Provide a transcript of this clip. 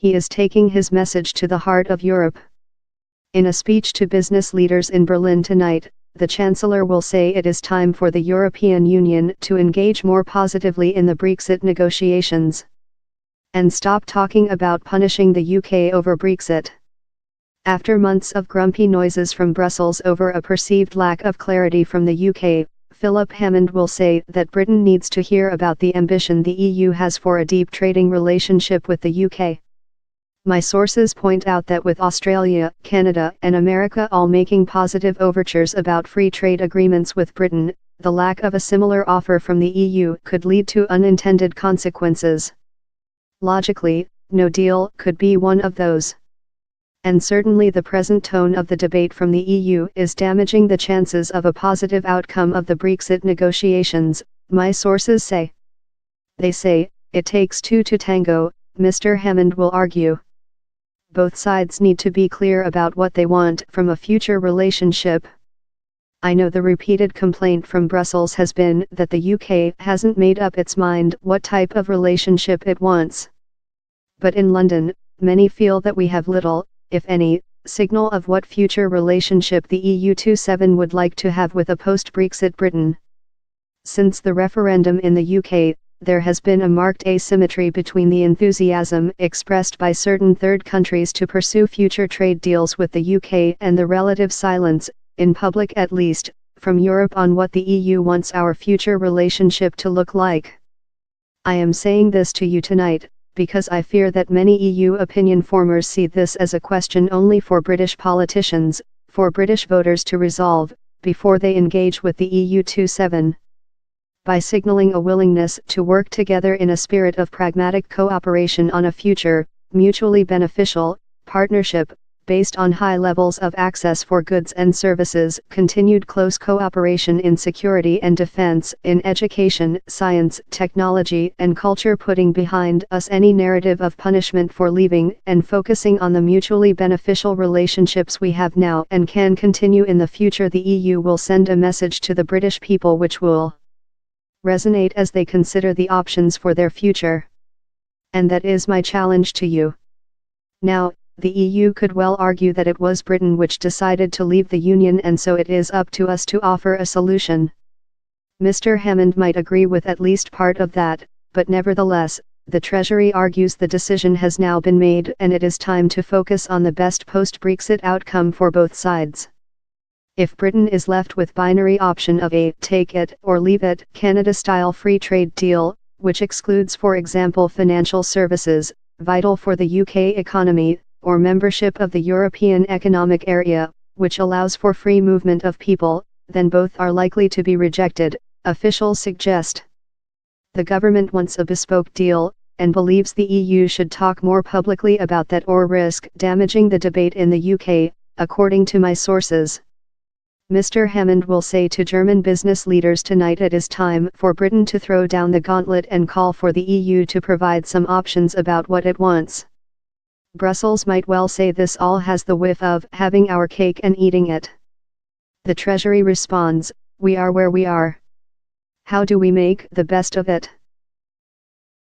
he is taking his message to the heart of Europe. In a speech to business leaders in Berlin tonight, the Chancellor will say it is time for the European Union to engage more positively in the Brexit negotiations. And stop talking about punishing the UK over Brexit. After months of grumpy noises from Brussels over a perceived lack of clarity from the UK, Philip Hammond will say that Britain needs to hear about the ambition the EU has for a deep trading relationship with the UK. My sources point out that with Australia, Canada, and America all making positive overtures about free trade agreements with Britain, the lack of a similar offer from the EU could lead to unintended consequences. Logically, no deal could be one of those. And certainly the present tone of the debate from the EU is damaging the chances of a positive outcome of the Brexit negotiations, my sources say. They say, it takes two to tango, Mr. Hammond will argue. Both sides need to be clear about what they want from a future relationship. I know the repeated complaint from Brussels has been that the UK hasn't made up its mind what type of relationship it wants. But in London, many feel that we have little, if any, signal of what future relationship the EU27 would like to have with a post-Brexit Britain. Since the referendum in the UK, there has been a marked asymmetry between the enthusiasm expressed by certain third countries to pursue future trade deals with the UK and the relative silence, in public at least, from Europe on what the EU wants our future relationship to look like. I am saying this to you tonight, because I fear that many EU opinion formers see this as a question only for British politicians, for British voters to resolve, before they engage with the EU27. By signaling a willingness to work together in a spirit of pragmatic cooperation on a future, mutually beneficial, partnership, based on high levels of access for goods and services, continued close cooperation in security and defense, in education, science, technology and culture, putting behind us any narrative of punishment for leaving, and focusing on the mutually beneficial relationships we have now and can continue in the future, the EU will send a message to the British people which will resonate as they consider the options for their future. And that is my challenge to you. Now, the EU could well argue that it was Britain which decided to leave the Union, and so it is up to us to offer a solution. Mr. Hammond might agree with at least part of that, but nevertheless, the Treasury argues the decision has now been made and it is time to focus on the best post-Brexit outcome for both sides. If Britain is left with binary option of a take it or leave it Canada-style free trade deal, which excludes, for example, financial services, vital for the UK economy, or membership of the European Economic Area, which allows for free movement of people, then both are likely to be rejected, officials suggest. The government wants a bespoke deal, and believes the EU should talk more publicly about that or risk damaging the debate in the UK, according to my sources. Mr. Hammond will say to German business leaders tonight it is time for Britain to throw down the gauntlet and call for the EU to provide some options about what it wants. Brussels might well say this all has the whiff of having our cake and eating it. The Treasury responds, we are where we are. How do we make the best of it?